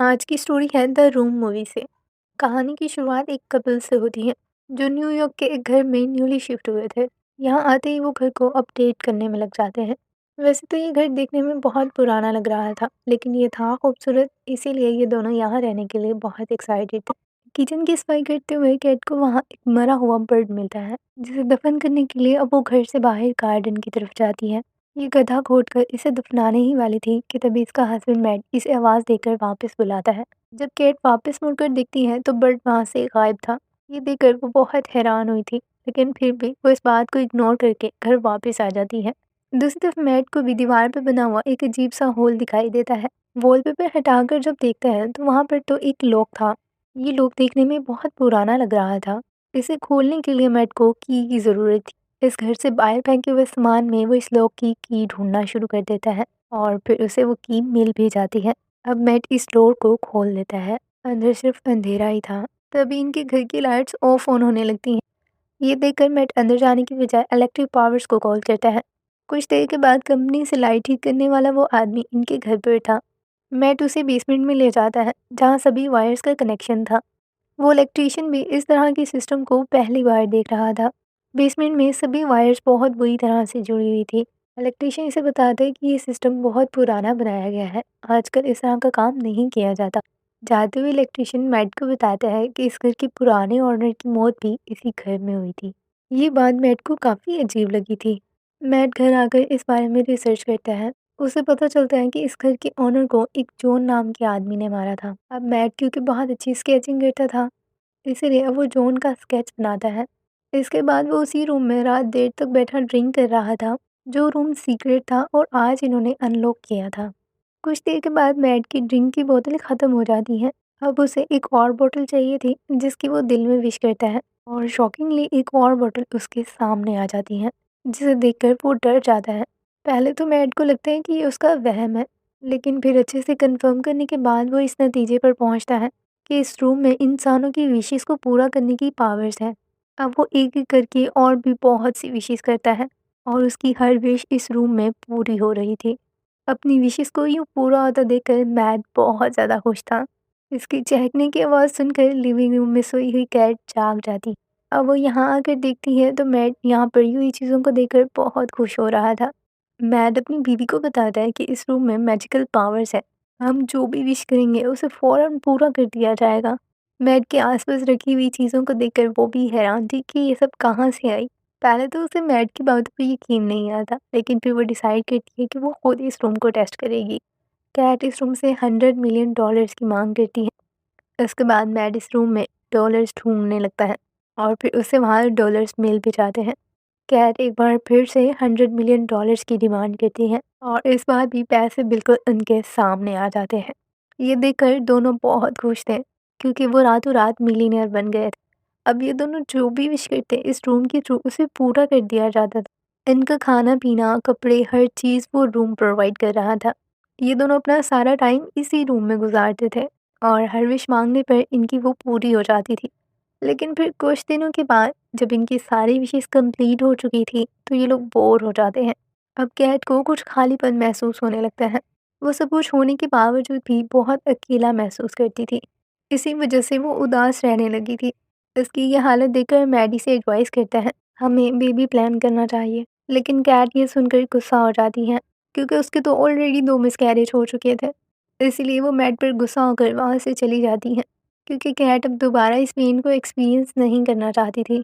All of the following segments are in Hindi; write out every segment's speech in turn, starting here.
आज की स्टोरी है द रूम मूवी से। कहानी की शुरुआत एक कपल से होती है जो न्यूयॉर्क के एक घर में न्यूली शिफ्ट हुए थे। यहाँ आते ही वो घर को अपडेट करने में लग जाते हैं। वैसे तो ये घर देखने में बहुत पुराना लग रहा था, लेकिन ये था खूबसूरत, इसीलिए ये दोनों यहाँ रहने के लिए बहुत एक्साइटेड थे। किचन की सफाई करते हुए कैट को वहाँ एक मरा हुआ बर्ड मिलता है, जिसे दफन करने के लिए अब वो घर से बाहर गार्डन की तरफ जाती है। ये गड्ढा खोदकर इसे दफनाने ही वाली थी कि तभी इसका हस्बैंड मैट इसे आवाज़ देकर वापस बुलाता है। जब केट वापस मुड़कर देखती है तो बर्ड वहाँ से गायब था। ये देखकर वो बहुत हैरान हुई थी, लेकिन फिर भी वो इस बात को इग्नोर करके घर वापस आ जाती है। दूसरी तरफ मैट को भी दीवार पर बना हुआ एक अजीब सा होल दिखाई देता है। वॉलपेपर हटाकर जब देखता है तो वहाँ पर तो एक लॉक था। ये लॉक देखने में बहुत पुराना लग रहा था। इसे खोलने के लिए मैट को की ज़रूरत थी। इस घर से बाहर फेंके हुए सामान में वो इस लॉक की ढूंढना शुरू कर देता है और फिर उसे वो की मिल भी जाती है। अब मैट इस डोर को खोल देता है। अंदर सिर्फ अंधेरा ही था। तभी इनके घर की लाइट्स ऑफ ऑन होने लगती हैं। ये देखकर मैट अंदर जाने की बजाय इलेक्ट्रिक पावर्स को कॉल करता है। कुछ देर के बाद कंपनी से लाइट ठीक करने वाला वो आदमी इनके घर पर था। मैट उसे बेसमेंट में ले जाता है, जहाँ सभी वायर्स का कनेक्शन था। वो इलेक्ट्रीशियन भी इस तरह के सिस्टम को पहली बार देख रहा था। बेसमेंट में सभी वायर्स बहुत बुरी तरह से जुड़ी हुई थी। इलेक्ट्रीशियन इसे बताता है कि ये सिस्टम बहुत पुराना बनाया गया है, आजकल इस तरह का काम नहीं किया जाता। जाते हुए इलेक्ट्रीशियन मैट को बताता है कि इस घर के पुराने ओनर की मौत भी इसी घर में हुई थी। ये बात मैट को काफ़ी अजीब लगी थी। मैट घर आकर इस बारे में रिसर्च करता है। उसे पता चलता है कि इस घर के ओनर को एक जॉन नाम के आदमी ने मारा था। अब मैट क्योंकि बहुत अच्छी स्केचिंग करता था, इसीलिए अब वो जॉन का स्केच बनाता है। इसके बाद वो उसी रूम में रात देर तक बैठा ड्रिंक कर रहा था, जो रूम सीक्रेट था और आज इन्होंने अनलॉक किया था। कुछ देर के बाद मैट की ड्रिंक की बोतलें ख़त्म हो जाती हैं। अब उसे एक और बोतल चाहिए थी, जिसकी वो दिल में विश करता है और शॉकिंगली एक और बोतल उसके सामने आ जाती है, जिसे देखकर वो डर जाता है। पहले तो मैट को लगता है कि ये उसका वहम है, लेकिन फिर अच्छे से कंफर्म करने के बाद वो इस नतीजे पर पहुंचता है कि इस रूम में इंसानों की विशेस को पूरा करने की पावर्स हैं। अब वो एक-एक करके और भी बहुत सी विशेस करता है और उसकी हर विश इस रूम में पूरी हो रही थी। अपनी विशेस को यूँ पूरा होता देखकर मैट बहुत ज़्यादा खुश था। इसकी चहकने की आवाज़ सुनकर लिविंग रूम में सोई हुई कैट जाग जाती। अब वो यहाँ आकर देखती है तो मैट यहाँ पड़ी हुई चीज़ों को देखकर बहुत खुश हो रहा था। मैट अपनी बीवी को बताता है कि इस रूम में मैजिकल पावर्स है। हम जो भी विश करेंगे उसे फ़ौरन पूरा कर दिया जाएगा। मैट के आसपास रखी हुई चीज़ों को देखकर वो भी हैरान थी कि ये सब कहाँ से आई। पहले तो उसे मैट की बातों पर यकीन नहीं आता, लेकिन फिर वो डिसाइड करती है कि वो खुद इस रूम को टेस्ट करेगी। कैट इस रूम से $100 मिलियन की मांग करती है। इसके बाद मैट इस रूम में डॉलर्स ढूंढने लगता है और फिर उसे वहाँ डॉलर्स मिल भी जाते हैं। कैट एक बार फिर से $100 मिलियन की डिमांड करती है और इस बार भी पैसे बिल्कुल उनके सामने आ जाते हैं। ये देखकर दोनों बहुत खुश थे, क्योंकि वो रातों रात मिलीनियर बन गए थे। अब ये दोनों जो भी विश करते इस रूम के थ्रू उसे पूरा कर दिया जाता था। इनका खाना पीना कपड़े हर चीज़ वो रूम प्रोवाइड कर रहा था। ये दोनों अपना सारा टाइम इसी रूम में गुजारते थे और हर विश मांगने पर इनकी वो पूरी हो जाती थी। लेकिन फिर कुछ दिनों के बाद जब इनकी सारी विशेज़ कंप्लीट हो चुकी थी, तो ये लोग बोर हो जाते हैं। अब कैट को कुछ खालीपन महसूस होने लगता है। वो सब कुछ होने के बावजूद भी बहुत अकेला महसूस करती थी। इसी वजह से वो उदास रहने लगी थी। इसकी ये हालत देखकर मैडी से एडवाइस करता है, हमें बेबी प्लान करना चाहिए। लेकिन कैट ये सुनकर गुस्सा हो जाती है, क्योंकि उसके तो ऑलरेडी 2 मिसकैरेज हो चुके थे। इसीलिए वो मैट पर गुस्सा होकर वहाँ से चली जाती है, क्योंकि कैट अब दोबारा इस पेन को एक्सपीरियंस नहीं करना चाहती थी।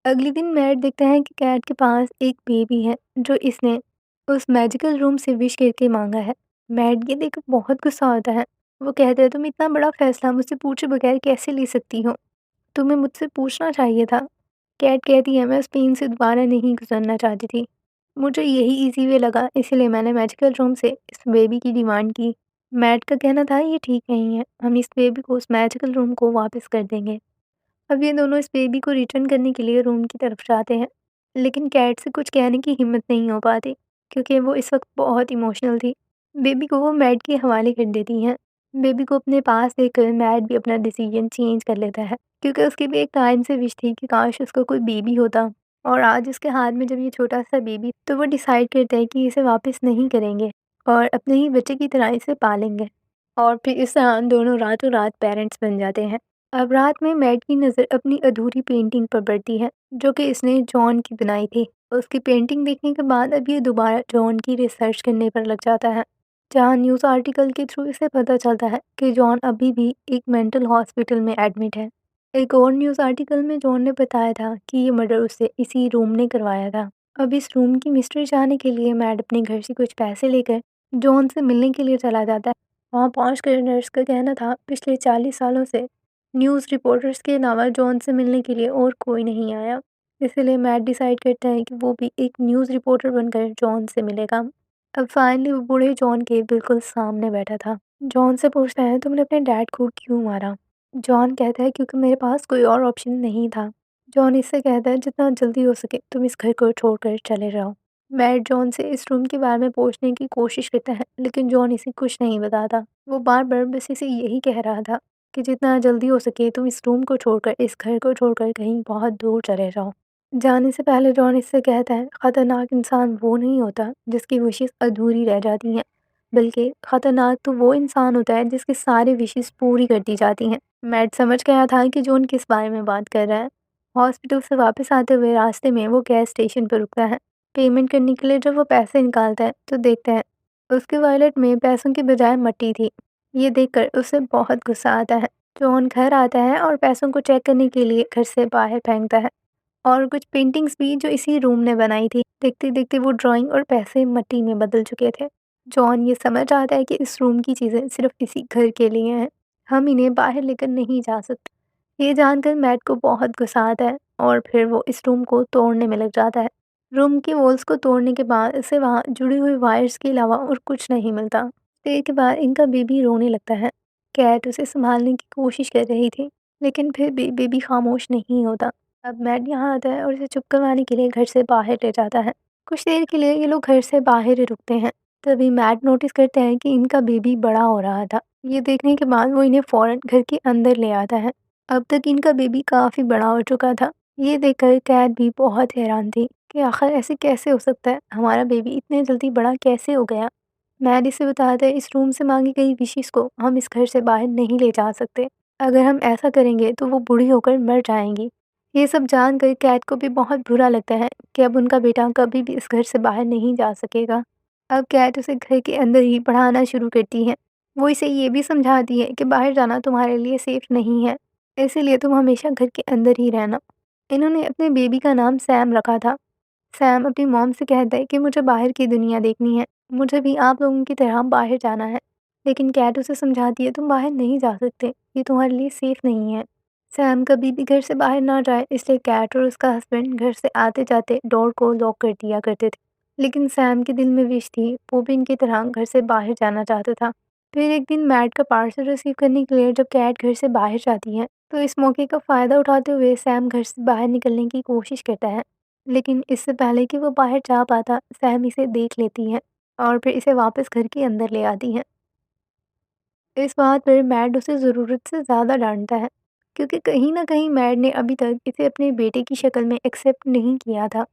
अगले दिन मैट देखता है कि कैट के पास एक बेबी है, जो इसने उस मैजिकल रूम से विश करके मांगा है। मैट ये देखकर बहुत गुस्सा होता है। वो कहता है, तुम इतना बड़ा फैसला मुझसे पूछे बगैर कैसे ले सकती हो? तुम्हें मुझसे पूछना चाहिए था। कैट कहती है, मैं उस पेन से दोबारा नहीं गुजरना चाहती थी। मुझे यही इजी वे लगा, इसीलिए मैंने मैजिकल रूम से इस बेबी की डिमांड की। मैट का कहना था, ये ठीक नहीं है, हम इस बेबी को उस मैजिकल रूम को वापस कर देंगे। अब ये दोनों इस बेबी को रिटर्न करने के लिए रूम की तरफ जाते हैं, लेकिन कैट से कुछ कहने की हिम्मत नहीं हो पाती, क्योंकि वो इस वक्त बहुत इमोशनल थी। बेबी को वो मैट के हवाले कर देती हैं। बेबी को अपने पास देखकर मैट भी अपना डिसीजन चेंज कर लेता है, क्योंकि उसकी भी एक टाइम से विश थी कि काश उसका कोई बेबी होता। और आज उसके हाथ में जब ये छोटा सा बेबी, तो वो डिसाइड करता है कि इसे वापस नहीं करेंगे और अपने ही बच्चे की तरह इसे पालेंगे। और फिर इस तरह दोनों रातों रात पेरेंट्स बन जाते हैं। अब रात में मैट की नज़र अपनी अधूरी पेंटिंग पर पड़ती है, जो कि इसने जॉन की बनाई थी। उसकी पेंटिंग देखने के बाद अब ये दोबारा जॉन की रिसर्च करने पर लग जाता है, जहाँ न्यूज़ आर्टिकल के थ्रू इसे पता चलता है कि जॉन अभी भी एक मेंटल हॉस्पिटल में एडमिट है। एक और न्यूज़ आर्टिकल में जॉन ने बताया था कि ये मर्डर उससे इसी रूम ने करवाया था। अब इस रूम की मिस्ट्री जानने के लिए मैट अपने घर से कुछ पैसे लेकर जॉन से मिलने के लिए चला जाता है। वहाँ पहुंचकर नर्स का कहना था पिछले 40 सालों से न्यूज़ रिपोर्टर्स के अलावा जॉन से मिलने के लिए और कोई नहीं आया। इसलिए मैट डिसाइड करता है कि वो भी एक न्यूज़ रिपोर्टर बनकर जॉन से मिलेगा। अब फाइनली वो बूढ़े जॉन के बिल्कुल सामने बैठा था। जॉन से पूछता है, तुमने अपने डैड को क्यों मारा? जॉन कहता है, क्योंकि मेरे पास कोई और ऑप्शन नहीं था। जॉन इससे कहता है, जितना जल्दी हो सके तुम इस घर को छोड़कर चले जाओ। मैट जॉन से इस रूम के बारे में पूछने की कोशिश करता है, लेकिन जॉन इसे कुछ नहीं बताता। वो बार बार बस इसे यही कह रहा था कि जितना जल्दी हो सके तुम इस रूम को छोड़कर, इस घर को छोड़कर कहीं बहुत दूर चले जाओ। जाने से पहले जॉन इससे कहता है, खतरनाक इंसान वो नहीं होता जिसकी विशेष अधूरी रह जाती हैं, बल्कि खतरनाक तो वो इंसान होता है जिसकी सारी विशेष पूरी कर दी जाती हैं। मैट समझ गया था कि जॉन किस बारे में बात कर रहा है। हॉस्पिटल से वापस आते हुए रास्ते में वो गैस स्टेशन पर रुकता है। पेमेंट करने के लिए जब वो पैसे निकालता है तो देखता है उसके वॉलेट में पैसों की बजाय मट्टी थी। ये देखकर उसे बहुत गुस्सा आता है। जॉन घर आता है और पैसों को चेक करने के लिए घर से बाहर फेंकता है, और कुछ पेंटिंग्स भी जो इसी रूम ने बनाई थी। देखते देखते वो ड्राइंग और पैसे मिट्टी में बदल चुके थे। जॉन ये समझ आता है कि इस रूम की चीज़ें सिर्फ इसी घर के लिए हैं, हम इन्हें बाहर लेकर नहीं जा सकते। ये जानकर मैट को बहुत गुस्सा आता है और फिर वो इस रूम को तोड़ने में लग जाता है। रूम की वॉल्स को तोड़ने के बाद इसे वहाँ जुड़ी हुई वायर्स के अलावा और कुछ नहीं मिलता। देर के बाद इनका बेबी रोने लगता है। कैट उसे संभालने की कोशिश कर रही थी, लेकिन फिर भी बेबी खामोश नहीं होता। अब मैट यहाँ आता है और इसे चुप करवाने के लिए घर से बाहर ले जाता है। कुछ देर के लिए ये लोग घर से बाहर ही रुकते हैं। तभी मैट नोटिस करते हैं कि इनका बेबी बड़ा हो रहा था। ये देखने के बाद वो इन्हें फौरन घर के अंदर ले आता है। अब तक इनका बेबी काफ़ी बड़ा हो चुका था। ये देखकर कैट भी बहुत हैरान थी कि आखिर ऐसे कैसे हो सकता है, हमारा बेबी इतने जल्दी बड़ा कैसे हो गया। मैट इसे बताता है, इस रूम से मांगी गई विशेष को हम इस घर से बाहर नहीं ले जा सकते। अगर हम ऐसा करेंगे तो वो बूढ़ी होकर मर जाएंगी। ये सब जानकर कैट को भी बहुत बुरा लगता है कि अब उनका बेटा कभी भी इस घर से बाहर नहीं जा सकेगा। अब कैट उसे घर के अंदर ही पढ़ाना शुरू करती है। वो इसे ये भी समझाती है कि बाहर जाना तुम्हारे लिए सेफ नहीं है, इसीलिए तुम हमेशा घर के अंदर ही रहना। इन्होंने अपने बेबी का नाम सैम रखा था। सैम अपनी मॉम से कहता है कि मुझे बाहर की दुनिया देखनी है, मुझे भी आप लोगों की तरह बाहर जाना है। लेकिन कैट उसे समझाती है, तुम बाहर नहीं जा सकते, ये तुम्हारे लिए सेफ नहीं है। सैम कभी भी घर से बाहर ना जाए, इसलिए कैट और उसका हस्बैंड घर से आते जाते डोर को लॉक कर दिया करते थे। लेकिन सैम के दिल में विश थी, वो भी इनकी तरह घर से बाहर जाना चाहता था। फिर एक दिन मैट का पार्सल रिसीव करने के लिए जब कैट घर से बाहर जाती है, तो इस मौके का फ़ायदा उठाते हुए सैम घर से बाहर निकलने की कोशिश करता है। लेकिन इससे पहले कि वो बाहर जा पाता, सैम इसे देख लेती है और फिर इसे वापस घर के अंदर ले आती है। इस बात पर मैड उसे ज़रूरत से ज़्यादा डाँटता है, क्योंकि कहीं न कहीं मैड ने अभी तक इसे अपने बेटे की शक्ल में एक्सेप्ट नहीं किया था।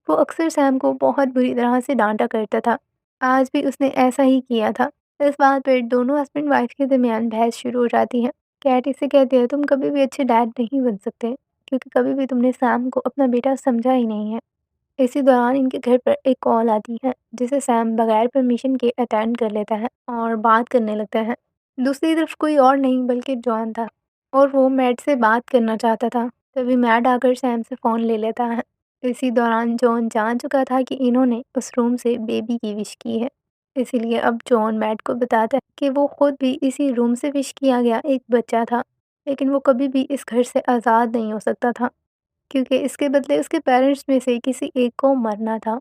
वो अक्सर सैम को बहुत बुरी तरह से डाँटा करता था। आज भी उसने ऐसा ही किया था। इस बात पर दोनों हस्बैंड वाइफ के दरमियान बहस शुरू हो जाती है। कैट इसे कहती है, तुम कभी भी अच्छे डैड नहीं बन सकते, क्योंकि कभी भी तुमने सैम को अपना बेटा समझा ही नहीं है। इसी दौरान इनके घर पर एक कॉल आती है, जिसे सैम बगैर परमिशन के अटेंड कर लेता है और बात करने लगता है। दूसरी तरफ कोई और नहीं बल्कि जॉन था, और वो मैट से बात करना चाहता था। तभी मैट आकर सैम से फ़ोन ले लेता है। इसी दौरान जॉन जान चुका था कि इन्होंने उस रूम से बेबी की विश की है। इसीलिए अब जॉन मैट को बताता है कि वो खुद भी इसी रूम से विश किया गया एक बच्चा था, लेकिन वो कभी भी इस घर से आज़ाद नहीं हो सकता था, क्योंकि इसके बदले उसके पेरेंट्स में से किसी एक को मरना था।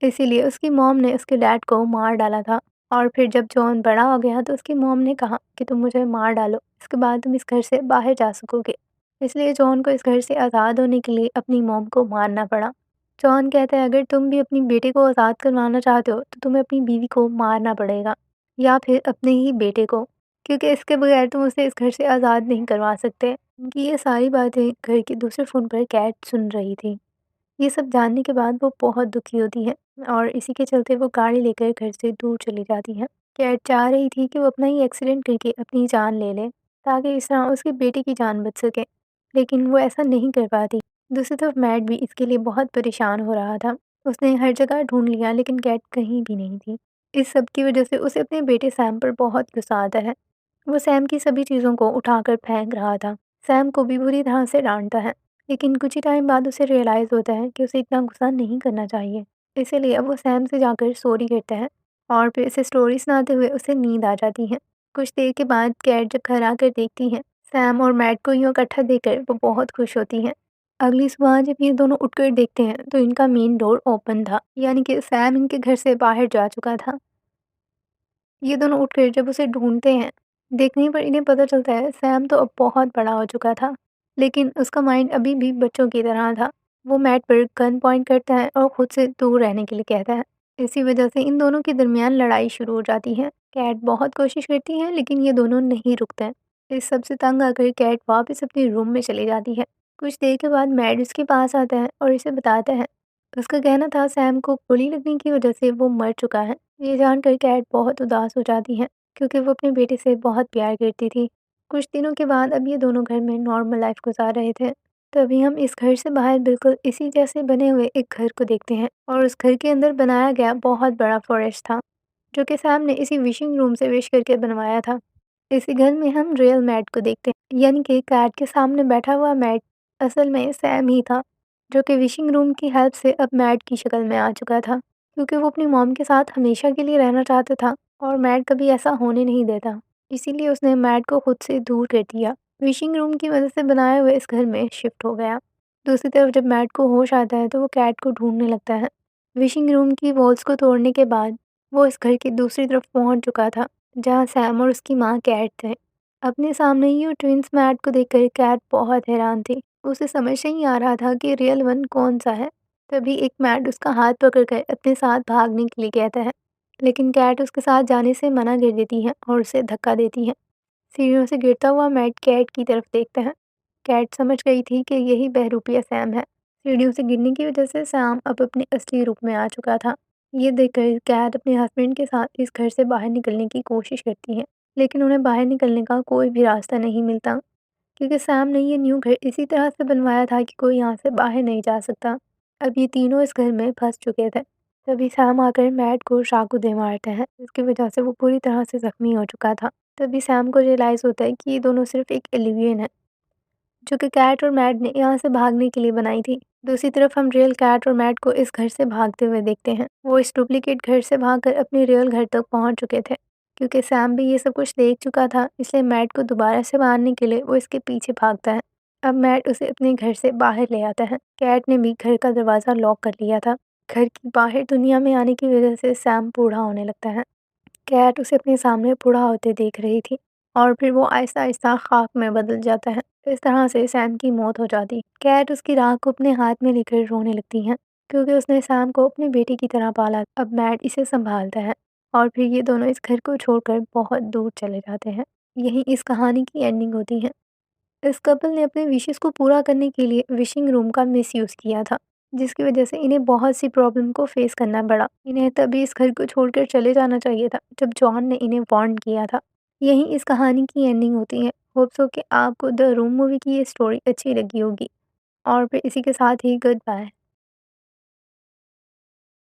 इसीलिए उसकी मॉम ने उसके डैड को मार डाला था। और फिर जब जॉन बड़ा हो गया तो उसकी मॉम ने कहा कि तुम मुझे मार डालो, इसके बाद तुम इस घर से बाहर जा सकोगे। इसलिए जॉन को इस घर से आज़ाद होने के लिए अपनी मॉम को मारना पड़ा। जॉन कहता है, अगर तुम भी अपनी बेटे को आज़ाद करवाना चाहते हो तो तुम्हें अपनी बीवी को मारना पड़ेगा, या फिर अपने ही बेटे को, क्योंकि इसके बगैर तुम उसे इस घर से आज़ाद नहीं करवा सकते। उनकी ये सारी बातें घर के दूसरे फ़ोन पर कैट सुन रही थी। ये सब जानने के बाद वो बहुत दुखी होती है और इसी के चलते वो गाड़ी लेकर घर से दूर चली जाती है। कैट चाह रही थी कि वो अपना ही एक्सीडेंट करके अपनी जान ले ले, ताकि इस तरह उसके बेटे की जान बच सके, लेकिन वो ऐसा नहीं कर पाती। दूसरी तरफ मैट भी इसके लिए बहुत परेशान हो रहा था। उसने हर जगह ढूँढ लिया लेकिन कैट कहीं भी नहीं थी। इस सब की वजह से उसे अपने बेटे सैम पर बहुत गुस्सा आता है। वो सैम की सभी चीज़ों को उठाकर फेंक रहा था। सैम को भी बुरी तरह से डाँटता है, लेकिन कुछ ही टाइम बाद उसे रियलाइज़ होता है कि उसे इतना गुस्सा नहीं करना चाहिए। इसीलिए अब वो सैम से जाकर सॉरी कहता है और फिर उसे स्टोरी सुनाते हुए उसे नींद आ जाती है। कुछ देर के बाद कैट जब घर आकर देखती है सैम और मैट को यूँ इकट्ठा देखकर वो बहुत खुश होती हैं। अगली सुबह जब ये दोनों उठकर देखते हैं तो इनका मेन डोर ओपन था, यानी कि सैम इनके घर से बाहर जा चुका था। ये दोनों उठकर जब उसे ढूँढते हैं, देखने पर इन्हें पता चलता है सैम तो अब बहुत बड़ा हो चुका था, लेकिन उसका माइंड अभी भी बच्चों की तरह था। वो मैट पर गन पॉइंट करता है और खुद से दूर रहने के लिए कहता है। इसी वजह से इन दोनों के दरमियान लड़ाई शुरू हो जाती है। कैट बहुत कोशिश करती है लेकिन ये दोनों नहीं रुकते हैं। इस सब से तंग आकर कैट वापस अपने रूम में चली जाती है। कुछ देर के बाद मैट उसके पास आता है और इसे बताता है उसका कहना था सैम को गोली लगने की वजह से वो मर चुका है। ये जानकर कैट बहुत उदास हो जाती है क्योंकि वो अपने बेटे से बहुत प्यार करती थी। कुछ दिनों के बाद अब ये दोनों घर में नॉर्मल लाइफ गुजार रहे थे। तभी हम इस घर से बाहर बिल्कुल इसी जैसे बने हुए एक घर को देखते हैं और उस घर के अंदर बनाया गया बहुत बड़ा फॉरेस्ट था, जो कि सैम ने इसी विशिंग रूम से विश करके बनवाया था। इसी घर में हम रियल मैट को देखते हैं, यानी कि कैट के सामने बैठा हुआ मैट असल में सैम ही था, जो कि विशिंग रूम की हेल्प से अब मैट की शक्ल में आ चुका था, क्योंकि वो अपनी मॉम के साथ हमेशा के लिए रहना चाहता था और मैट कभी ऐसा होने नहीं देता। इसीलिए उसने मैट को खुद से दूर कर दिया। विशिंग रूम की मदद से बनाए हुए इस घर में शिफ्ट हो गया। दूसरी तरफ जब मैट को होश आता है तो वो कैट को ढूंढने लगता है। विशिंग रूम की वॉल्स को तोड़ने के बाद वो इस घर की दूसरी तरफ पहुंच चुका था, जहां सैम और उसकी माँ कैट थे। अपने सामने ही वो ट्विंस मैट को देखकर कैट बहुत हैरान थी। उसे समझ नहीं आ रहा था कि रियल वन कौन सा है। तभी एक मैट उसका हाथ पकड़कर अपने साथ भागने के लिए कहता है, लेकिन कैट उसके साथ जाने से मना कर देती है और उसे धक्का देती है। सीढ़ियों से गिरता हुआ मैट कैट की तरफ देखता है। कैट समझ गई थी कि यही बहरूपिया सैम है। सीढ़ियों से गिरने की वजह से सैम अब अपने असली रूप में आ चुका था। ये देखकर कैट अपने हस्बैंड के साथ इस घर से बाहर निकलने की कोशिश करती है, लेकिन उन्हें बाहर निकलने का कोई भी रास्ता नहीं मिलता, क्योंकि सैम ने ये न्यू घर इसी तरह से बनवाया था कि कोई यहाँ से बाहर नहीं जा सकता। अब ये तीनों इस घर में फंस चुके थे। तभी सैम आकर मैट को चाकू दे मारता है, जिसकी वजह से वो पूरी तरह से जख्मी हो चुका था। तभी सैम को रियलाइज़ होता है कि ये दोनों सिर्फ एक इल्यूजन है, जो कि कैट और मैट ने यहाँ से भागने के लिए बनाई थी। दूसरी तरफ हम रियल कैट और मैट को इस घर से भागते हुए देखते हैं। वो इस डुप्लीकेट घर से भागकर अपने रियल घर तक पहुँच चुके थे। क्योंकि सैम भी ये सब कुछ देख चुका था, इसलिए मैट को दोबारा से मारने के लिए वो इसके पीछे भागता है। अब मैट उसे अपने घर से बाहर ले आता है। कैट ने भी घर का दरवाज़ा लॉक कर लिया था। घर की बाहर दुनिया में आने की वजह से सैम बूढ़ा होने लगता है। कैट उसे अपने सामने बूढ़ा होते देख रही थी और फिर वो आहिस्ता-आहिस्ता खाक में बदल जाता है। इस तरह से सैम की मौत हो जाती। कैट उसकी राख को अपने हाथ में लेकर रोने लगती हैं, क्योंकि उसने सैम को अपने बेटे की तरह पाला। अब मैट इसे संभालता है और फिर ये दोनों इस घर को छोड़कर बहुत दूर चले जाते हैं। यहीं इस कहानी की एंडिंग होती है। इस कपल ने अपने विशेस को पूरा करने के लिए विशिंग रूम का मिसयूज़ किया था, जिसकी वजह से इन्हें बहुत सी प्रॉब्लम को फेस करना पड़ा। इन्हें तभी इस घर को छोड़कर चले जाना चाहिए था, जब जॉन ने इन्हें वार्न किया था। यहीं इस कहानी की एंडिंग होती है। होप सो कि आपको द रूम मूवी की ये स्टोरी अच्छी लगी होगी और फिर इसी के साथ ही गुड बाय।